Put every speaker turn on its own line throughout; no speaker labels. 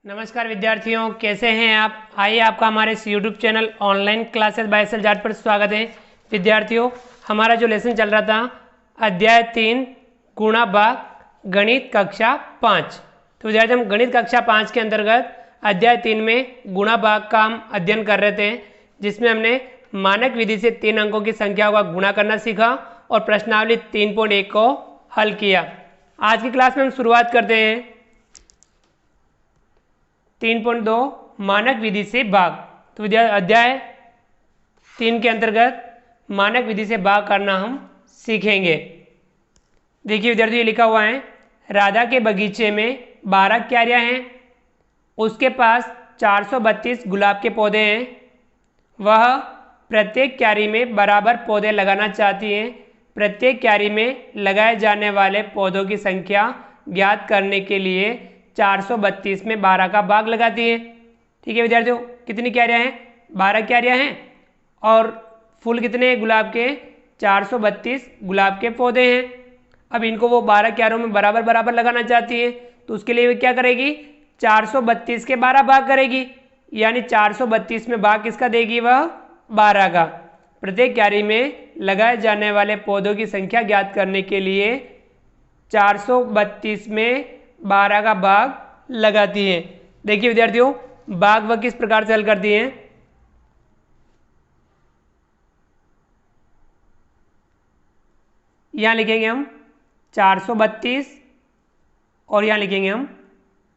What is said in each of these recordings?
नमस्कार विद्यार्थियों, कैसे हैं आप। आइए आपका हमारे इस YouTube channel online classes by S L Jat पर स्वागत है। विद्यार्थियों, हमारा जो लेसन चल रहा था अध्याय 3 गुणा भाग गणित कक्षा 5। तो विद्यार्थी, हम गणित कक्षा 5 के अंतर्गत अध्याय 3 में गुणा भाग का हम अध्ययन कर रहे थे, जिसमें हमने मानक विधि से 3 अंकों की संख्या का गुणा करना सीखा और प्रश्नावली 3.1 को हल किया। आज की क्लास में हम शुरुआत करते हैं 3.2 मानक विधि से भाग। तो अध्याय 3 के अंतर्गत मानक विधि से भाग करना हम सीखेंगे। देखिए विद्यार्थी, ये लिखा हुआ है, राधा के बगीचे में 12 क्यारियां हैं, उसके पास 432 गुलाब के पौधे हैं, वह प्रत्येक क्यारी में बराबर पौधे लगाना चाहती हैं। प्रत्येक क्यारी में लगाए जाने वाले पौधों की संख्या ज्ञात करने के लिए 432 में 12 का भाग लगाती है। ठीक है विद्यार्थियों, कितनी क्यारियां हैं? 12 क्यारियां हैं और फूल कितने हैं गुलाब के? 432 गुलाब के पौधे हैं। अब इनको वो 12 क्यारियों में बराबर बराबर लगाना चाहती है, तो उसके लिए वो क्या करेगी? 432 के 12 भाग करेगी, यानी 432 में भाग किसका देगी? वह 12 का। प्रत्येक क्यारी में लगाए जाने वाले पौधों की संख्या ज्ञात करने के लिए 432 में 12 का भाग लगाती है। देखिए विद्यार्थियों, भाग वह किस प्रकार से हल करती हैं। यहां लिखेंगे हम 432 और यहां लिखेंगे हम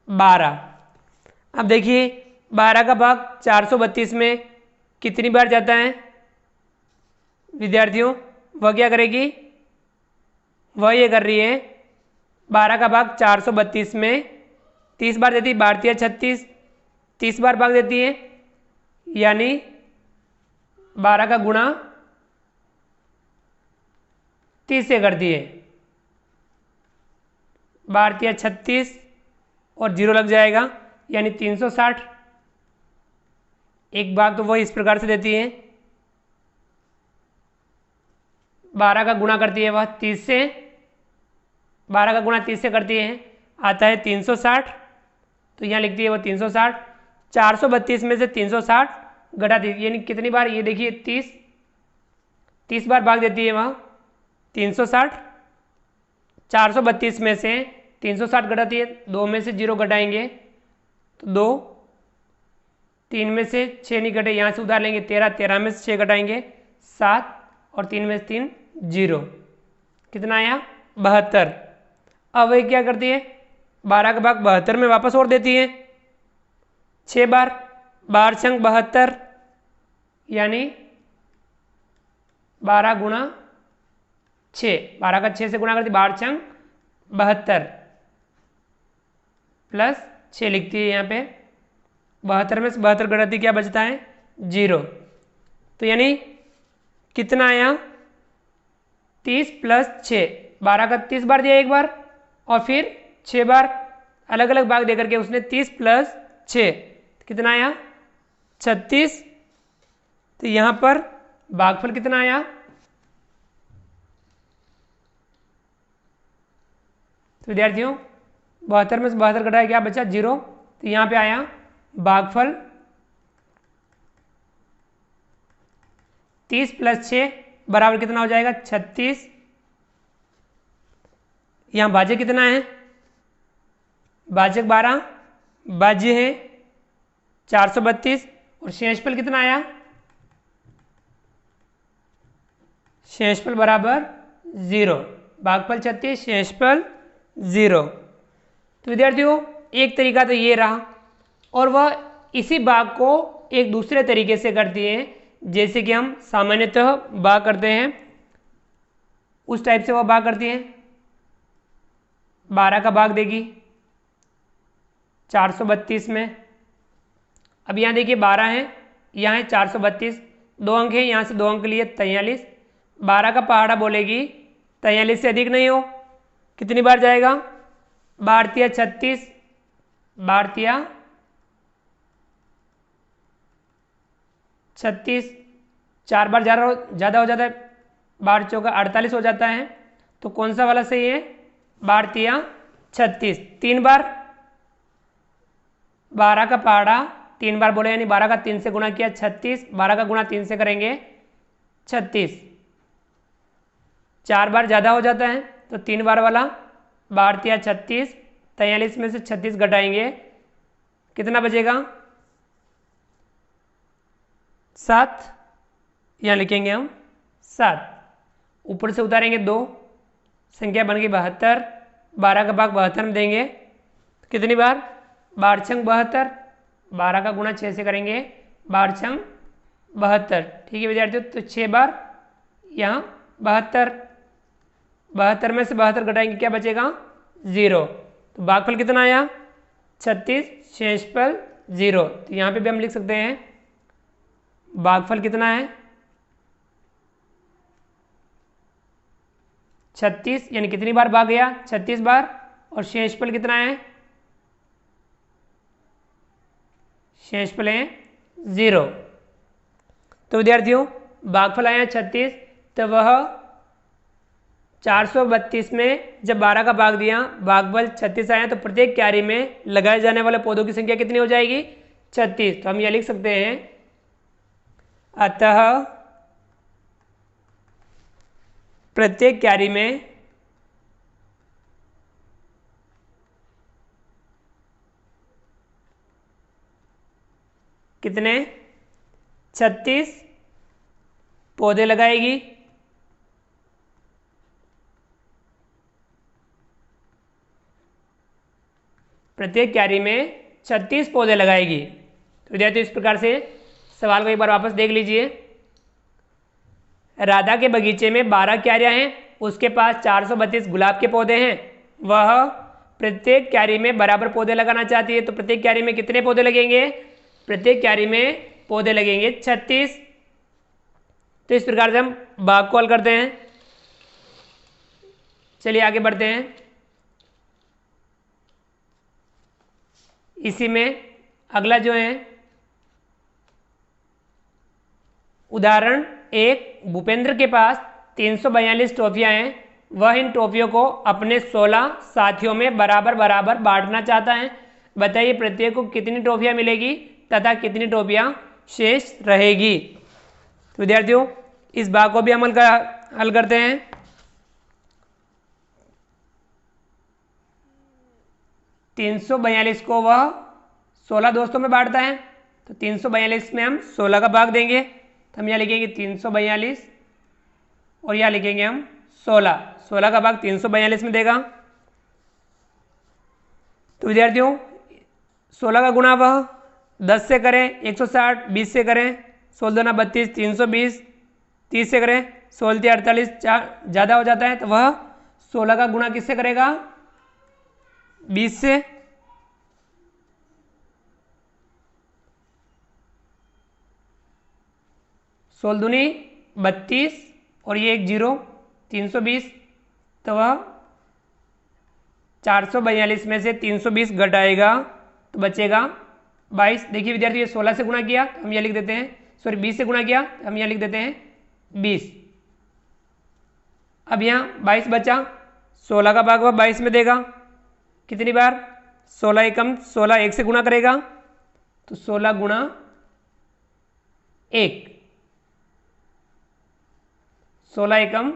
12। अब देखिए 12 का भाग 432 में कितनी बार जाता है विद्यार्थियों? वह क्या करेगी? वह ये कर रही है, 12 का भाग 432 में 30 बार देती है, 12 36, 30 बार भाग देती है, यानी 12 का गुणा 30 से करती है। 12 36 और 0 लग जाएगा, यानी 360। एक भाग तो वह इस प्रकार से देती है, 12 का गुणा करती है वह 30 से, 12 का गुणा 30 से करती है, आता है 360। तो यहाँ लिखती है वो 360। 432 में से 360 घटा दी, यानी कितनी बार? ये देखिए 30 बार भाग देती है वह 360। 432 में से 360 घटाती है, 2 में से 0 घटाएंगे तो 2, 3 में से 6 नहीं घटे, यहाँ से उधार लेंगे 13, 13 में से 6 घटाएंगे 7 और 3 में से 3 0। कितना आया? 72। अब वही क्या करती है, 12 का भाग 72 में वापस और देती है 6 बार, 12 छंग 72, यानी 12 गुणा 6, 12 का 6 से गुणा करती, 12 छंग 72 प्लस 6 लिखती है यहाँ पे। 72 में से 72 घटाती, क्या बचता है? 0। तो यानी कितना आया? 30 प्लस 6, 12 का 30 बार दिया एक बार और फिर 6 बार अलग अलग भाग देकर के उसने 30 प्लस 6, कितना आया? 36। तो यहाँ पर भागफल कितना आया? तो विद्यार्थियों 72 में से 72 घटाया, क्या बचा? 0। तो यहाँ पे आया भागफल 30 प्लस 6 बराबर कितना हो जाएगा? 36। यहाँ भाज्य कितना है? भाजक 12, भाज्य है 432 और शेषफल कितना आया? शेषफल बराबर 0। भागफल 36, शेषफल 0। तो विद्यार्थियों एक तरीका तो ये रहा, और वह इसी भाग को एक दूसरे तरीके से करती है, जैसे कि हम सामान्यतः भाग करते हैं उस टाइप से वह भाग करती है। 12 का भाग देगी 432 में। अब यहाँ देखिए 12 है, यहाँ है 432, 2 अंक है, यहाँ से 2 अंक लिए 43। 12 का पहाड़ा बोलेगी 43 से अधिक नहीं हो, कितनी बार जाएगा? 12 36, 12 36, 4 बार ज़्यादा हो जाता है, 12 चौका 48 हो जाता है। तो कौन सा वाला सही है? 12 36, 3 बार 12 का पहाड़ा 3 बार बोले, यानी 12 का 3 से गुणा किया 36, 12 का गुणा 3 से करेंगे 36, 4 बार ज़्यादा हो जाता है तो 3 बार वाला, 12 36, 43 में से 36 घटाएंगे कितना बचेगा 7, यहाँ लिखेंगे हम 7, ऊपर से उतारेंगे 2, संख्या बन गई 72, 12 का भाग 72 में देंगे कितनी बार 12 छंग 72, 12 का गुणा 6 से करेंगे 12 छंग 72, ठीक है विद्यार्थियों। तो 6 बार यहाँ 72, 72 में से 72 घटाएंगे क्या बचेगा 0, तो भागफल कितना आया 36, शेषफल 0। तो यहाँ पे भी हम लिख सकते हैं भागफल कितना है 36, यानी कितनी बार भाग गया 36 बार, और शेषफल कितना है, शेषफल है 0। तो विद्यार्थियों भागफल आया 36, तो वह 432 में जब 12 का भाग दिया भागफल 36 आया, तो प्रत्येक क्यारी में लगाए जाने वाले पौधों की संख्या कितनी हो जाएगी 36। तो हम यह लिख सकते हैं अतः प्रत्येक क्यारी में कितने 36 पौधे लगाएगी, प्रत्येक क्यारी में 36 पौधे लगाएगी। तो विद्यार्थियों इस प्रकार से सवाल को एक बार वापस देख लीजिए। राधा के बगीचे में 12 क्यारियां हैं, उसके पास 432 गुलाब के पौधे हैं, वह प्रत्येक क्यारी में बराबर पौधे लगाना चाहती है, तो प्रत्येक क्यारी में कितने पौधे लगेंगे, प्रत्येक क्यारी में पौधे लगेंगे 36। तो इस प्रकार से हम भाग को हल करते हैं। चलिए आगे बढ़ते हैं। इसी में अगला जो है उदाहरण 1, भूपेंद्र के पास 342 ट्रॉफियां हैं, वह इन ट्रॉफियों को अपने 16 साथियों में बराबर बराबर बांटना चाहता है। बताइए प्रत्येक को कितनी ट्रॉफियां मिलेगी तथा कितनी ट्रॉफियां शेष रहेगी। तो विद्यार्थियों इस भाग को भी हम हल करते हैं। तीन 342 को वह 16 दोस्तों में बांटता है, तो 342 में हम 16 का भाग देंगे, तो हम यहाँ लिखेंगे 342 और यहाँ लिखेंगे हम 16, 16 का भाग 342 में देगा। तो विद्यार्थियों 16 का गुणा वह 10 से करें 160, 20 से करें 16 दूना 32, 320, 30 से करें 16 48, ज़्यादा हो जाता है, तो वह 16 का गुणा किससे करेगा 20 से। सोल दूनी 32 और ये एक 0, 320, तो वह 442 में से 320 घटाएगा तो बचेगा 22। देखिए विद्यार्थी ये 16 से गुणा किया तो हम यह लिख देते हैं, सॉरी 20 से गुणा किया तो हम यह लिख देते हैं 20। अब यहाँ 22 बचा, 16 का भाग वह 22 में देगा कितनी बार 16 एकम 16, 1 से गुणा करेगा तो 16 गुणा 1, 16 एकम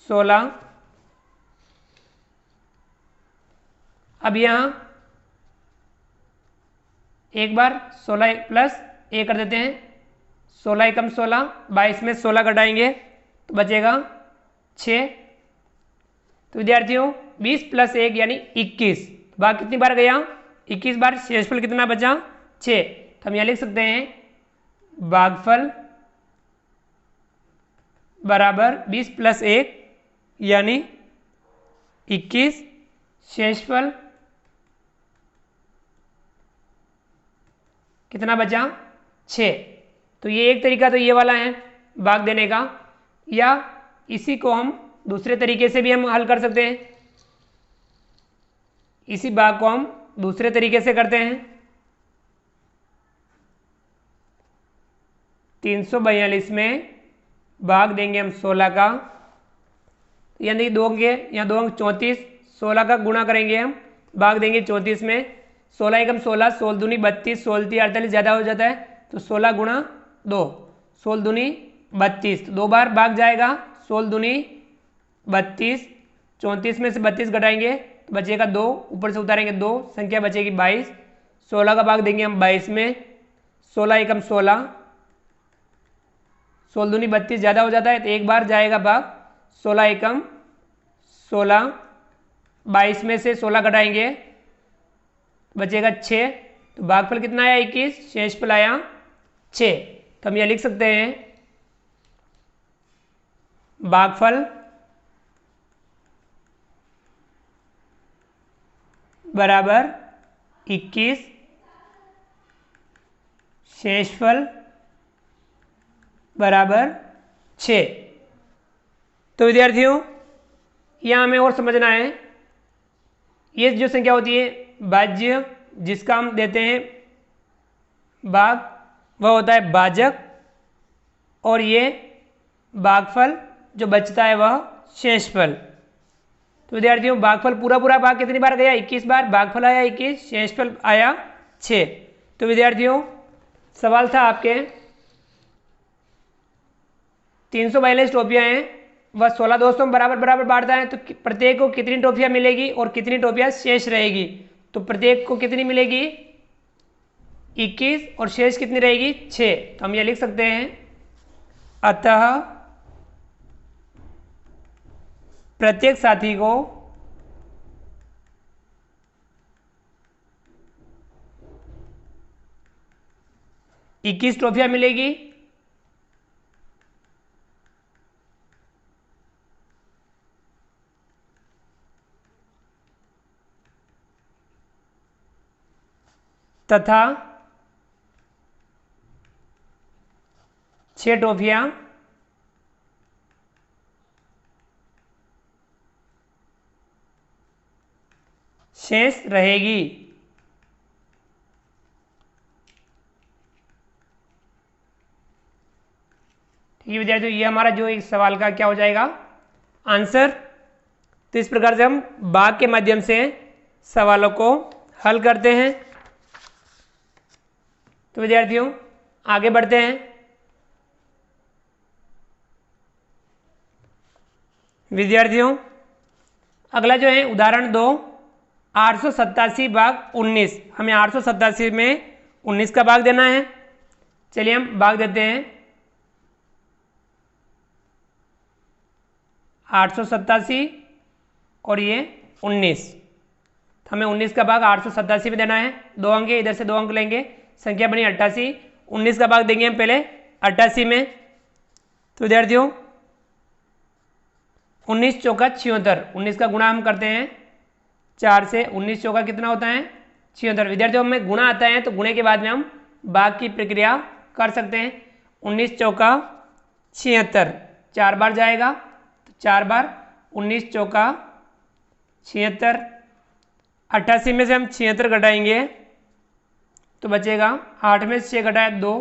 16। अब यहाँ एक बार 16 प्लस 1 कर देते हैं, 16 एकम 16, 22 में 16 घटाएंगे तो बचेगा 6। तो विद्यार्थियों 20 प्लस 1 यानी 21, भाग कितनी बार गया 21 बार, शेषफल कितना बचा 6। तो हम यहाँ लिख सकते हैं भागफल बराबर 20 प्लस 1 यानी 21, शेषफल कितना बचा 6। तो ये एक तरीका तो ये वाला है भाग देने का, या इसी को हम दूसरे तरीके से भी हम हल कर सकते हैं। इसी भाग को हम दूसरे तरीके से करते हैं। 342 में भाग देंगे हम 16 का, यानी 2 अंक, यहाँ 2 अंक 34, 16 का गुणा करेंगे हम, भाग देंगे 34 में, 16 एकम 16, 16 दूनी 32, 16 3 48 ज़्यादा हो जाता है तो 16 गुणा 2, 16 दूनी 32, तो 2 बार भाग जाएगा, 16 दूनी 32, 34 में से 32 घटाएंगे तो बचेगा 2, ऊपर से उतारेंगे 2, संख्या बचेगी 22, 16 का भाग देंगे हम 22 में, 16 एकम 16, 16 दूनी 32 ज़्यादा हो जाता है तो एक बार जाएगा भाग, 16 एकम 16, 22 में से 16 घटाएंगे बचेगा 6, तो भागफल कितना आया 21, शेषफल आया 6। तो हम यह लिख सकते हैं भागफल बराबर 21, शेषफल बराबर 6। तो विद्यार्थियों यहाँ हमें और समझना है, ये जो संख्या होती है भाज्य जिसका हम देते हैं भाग वह होता है भाजक, और ये भागफल जो बचता है वह शेषफल। तो विद्यार्थियों भागफल पूरा भाग कितनी बार गया 21 बार, भागफल आया 21, शेषफल आया 6। तो विद्यार्थियों सवाल था आपके 342 टोपियाँ हैं, वह 16 दोस्तों में बराबर बांटता है, तो प्रत्येक को कितनी टोपियाँ मिलेगी और कितनी टोपियाँ शेष रहेगी। तो प्रत्येक को कितनी मिलेगी 21 और शेष कितनी रहेगी 6। तो हम यह लिख सकते हैं अतः प्रत्येक साथी को इक्कीस ट्रॉफियां मिलेगी तथा 6 ट्रॉफियां शेष रहेगी। ठीक है विद्यार्थियों, ये हमारा जो इस सवाल का क्या हो जाएगा आंसर। तो इस प्रकार से हम भाग के माध्यम से सवालों को हल करते हैं। तो विद्यार्थियों आगे बढ़ते हैं। विद्यार्थियों अगला जो है उदाहरण 2, 887 भाग 19। हमें 887 में 19 का भाग देना है। चलिए हम भाग देते हैं 887 और ये 19। हमें 19 का भाग 887 में देना है। 2 अंक है, इधर से 2 अंक लेंगे, संख्या बनी 88। 19 का भाग देंगे हम पहले 88 में। तो विद्यार्थियों 19 चौका 76, 19 का गुणा हम करते हैं 4 से। 19 चौका कितना होता है 76। विद्यार्थियों हमें गुणा आता है तो गुणे के बाद में हम भाग की प्रक्रिया कर सकते हैं। 19 चौका 76 4 बार जाएगा, तो 4 बार 19 चौका 76। 88 में से हम 76 घटाएंगे तो बचेगा 8 में 6 घटाया 2,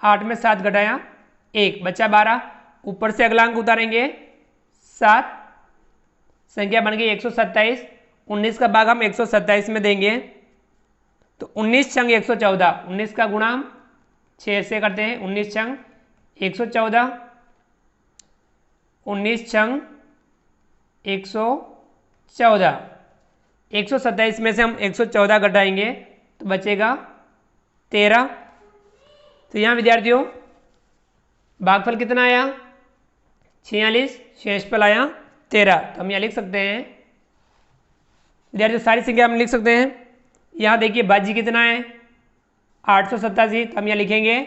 8 में 7 घटाया 1, बचा 12। ऊपर से अगला अंक उतारेंगे 7, संख्या बन गई 127। 19 का भाग हम 127 में देंगे तो 19 छंग 114। 19 का गुणा हम 6 से करते हैं। 19 छंग 114, 19 छंग 114। 127 में से हम 114 घटाएंगे तो बचेगा 13। तो यहाँ विद्यार्थियों भागफल कितना आया 46, शेषफल आया 13। तो हम यहाँ लिख सकते हैं विद्यार्थियों सारी संख्या हम लिख सकते हैं। यहाँ देखिए भाज्य कितना है 887। तो हम यहाँ लिखेंगे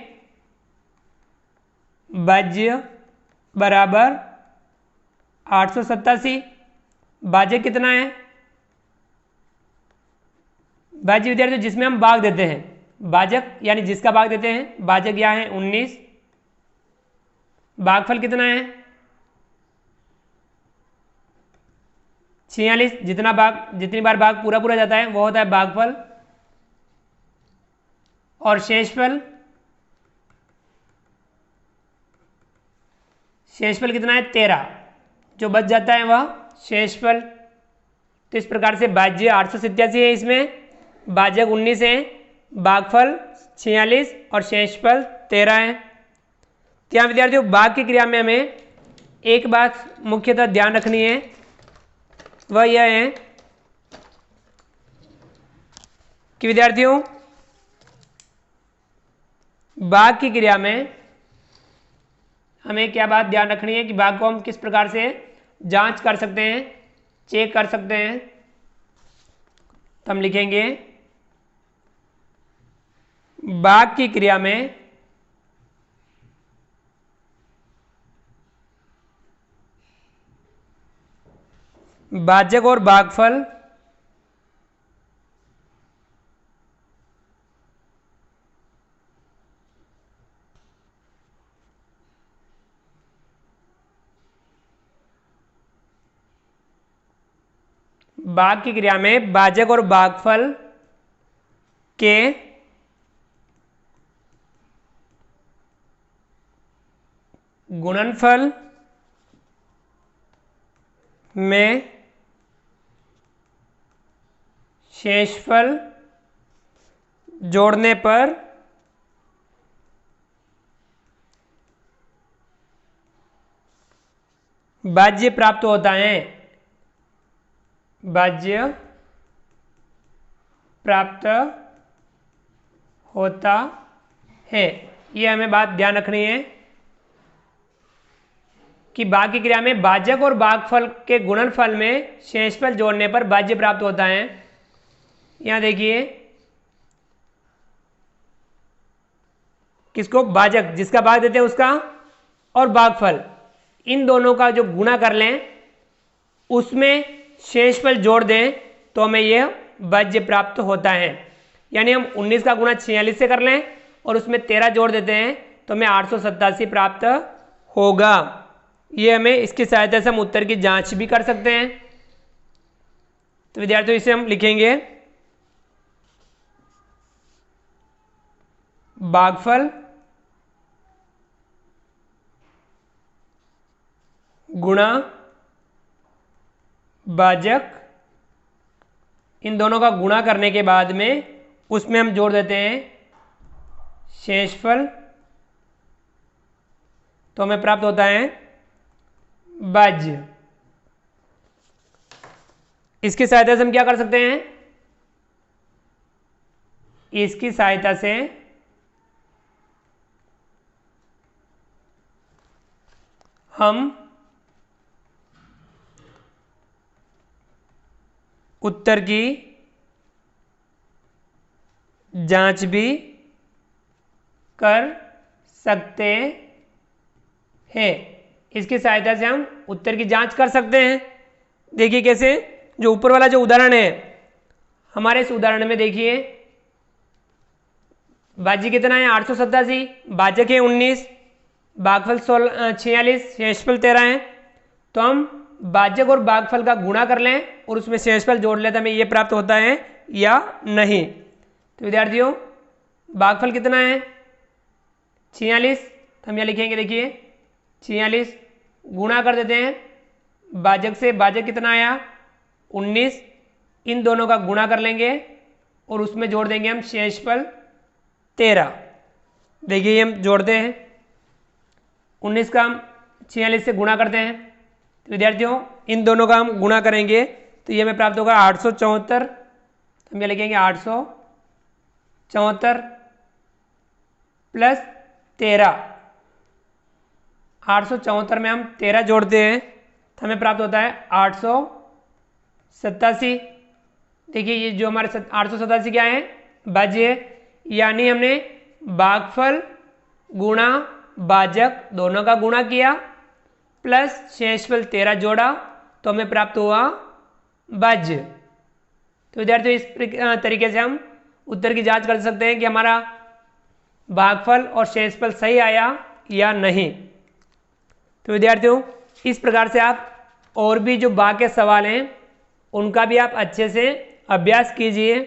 भाज्य बराबर 887। भाजक कितना है भाज्य विद्यार्थियों जिसमें हम भाग देते हैं, भाजक यानी जिसका भाग देते हैं। भाजक यहाँ है 19। भागफल कितना है 46। जितनी बार भाग पूरा जाता है वो होता है भागफल। और शेषफल कितना है 13, जो बच जाता है वह शेषफल। तो इस प्रकार से भाज्य 887 है इसमें, भाजक 19 है, भागफल 46 और शेषफल 13 है। तो यहाँ विद्यार्थियों भाग की क्रिया में हमें एक बात मुख्यतः ध्यान रखनी है, वह यह है कि विद्यार्थियों भाग की क्रिया में हमें क्या बात ध्यान रखनी है कि भाग को हम किस प्रकार से जांच कर सकते हैं, चेक कर सकते हैं। तो हम लिखेंगे भाग की क्रिया में भाजक और भागफल भाग की क्रिया में भाजक और भागफल के गुणनफल में शेषफल जोड़ने पर भाज्य प्राप्त होता है। भाज्य प्राप्त होता है, ये हमें बात ध्यान रखनी है कि भाग की क्रिया में भाजक और भागफल के गुणनफल में शेषफल जोड़ने पर भाज्य प्राप्त होता है। यहां देखिए किसको, भाजक जिसका भाग देते हैं उसका, और भागफल, इन दोनों का जो गुणा कर लें उसमें शेषफल जोड़ दें तो हमें यह भाज्य प्राप्त होता है। यानी हम 19 का गुणा 46 से कर लें और उसमें 13 जोड़ देते हैं तो हमें 887 प्राप्त होगा। ये हमें इसकी सहायता से हम उत्तर की जांच भी कर सकते हैं। तो विद्यार्थियों इसे हम लिखेंगे भागफल गुणा भाजक, इन दोनों का गुणा करने के बाद में उसमें हम जोड़ देते हैं शेषफल, तो हमें प्राप्त होता है भाज्य। इसकी सहायता से हम क्या कर सकते हैं, इसकी सहायता से हम उत्तर की जांच भी कर सकते हैं। इसकी सहायता से हम उत्तर की जांच कर सकते हैं। देखिए कैसे, जो ऊपर वाला जो उदाहरण है, हमारे इस उदाहरण में देखिए भाज्य कितना है 887, भाजक है 19, भागफल 46, शेषफल 13 है। तो हम भाजक और भागफल का गुणा कर लें और उसमें शेषफल जोड़ लें तो हमें ये प्राप्त होता है या नहीं। तो विद्यार्थियों भागफल कितना है 46, तो हम यह लिखेंगे, देखिए 46 गुणा कर देते हैं भाजक से, भाजक कितना आया 19, इन दोनों का गुणा कर लेंगे और उसमें जोड़ देंगे हम शेषफल 13। देखिए ये हम जोड़ते हैं, 19 का हम 46 से गुणा करते हैं। तो विद्यार्थियों इन दोनों का हम गुणा करेंगे तो ये हमें प्राप्त होगा 874। हम ये लिखेंगे 874 प्लस 13, 874 में हम 13 जोड़ते हैं तो हमें प्राप्त होता है 887। देखिए ये जो हमारे 887 क्या है, भाज्य है, यानी हमने भागफल गुणा भाजक दोनों का गुणा किया प्लस शेषफल 13 जोड़ा तो हमें प्राप्त हुआ भाज्य। तो विद्यार्थियों इस तरीके से हम उत्तर की जांच कर सकते हैं कि हमारा भागफल और शेषफल सही आया या नहीं। तो विद्यार्थियों इस प्रकार से आप और भी जो भाग के सवाल हैं उनका भी आप अच्छे से अभ्यास कीजिए,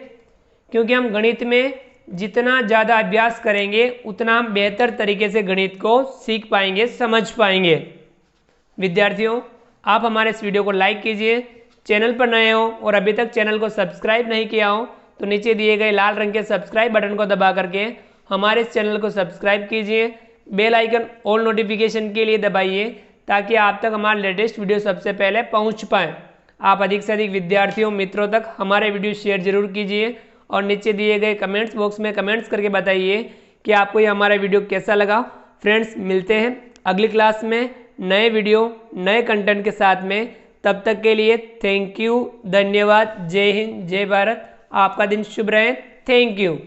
क्योंकि हम गणित में जितना ज़्यादा अभ्यास करेंगे उतना हम बेहतर तरीके से गणित को सीख पाएंगे, समझ पाएंगे। विद्यार्थियों आप हमारे इस वीडियो को लाइक कीजिए, चैनल पर नए हो और अभी तक चैनल को सब्सक्राइब नहीं किया हो तो नीचे दिए गए लाल रंग के सब्सक्राइब बटन को दबा करके हमारे इस चैनल को सब्सक्राइब कीजिए। बेल आइकन ऑल नोटिफिकेशन के लिए दबाइए ताकि आप तक हमारे लेटेस्ट वीडियो सबसे पहले पहुंच पाएँ। आप अधिक से अधिक विद्यार्थियों मित्रों तक हमारे वीडियो शेयर जरूर कीजिए और नीचे दिए गए कमेंट्स बॉक्स में कमेंट्स करके बताइए कि आपको ये हमारा वीडियो कैसा लगा। फ्रेंड्स, मिलते हैं अगली क्लास में नए वीडियो नए कंटेंट के साथ में। तब तक के लिए थैंक यू, धन्यवाद, जय हिंद, जय भारत। आपका दिन शुभ रहे। Thank you.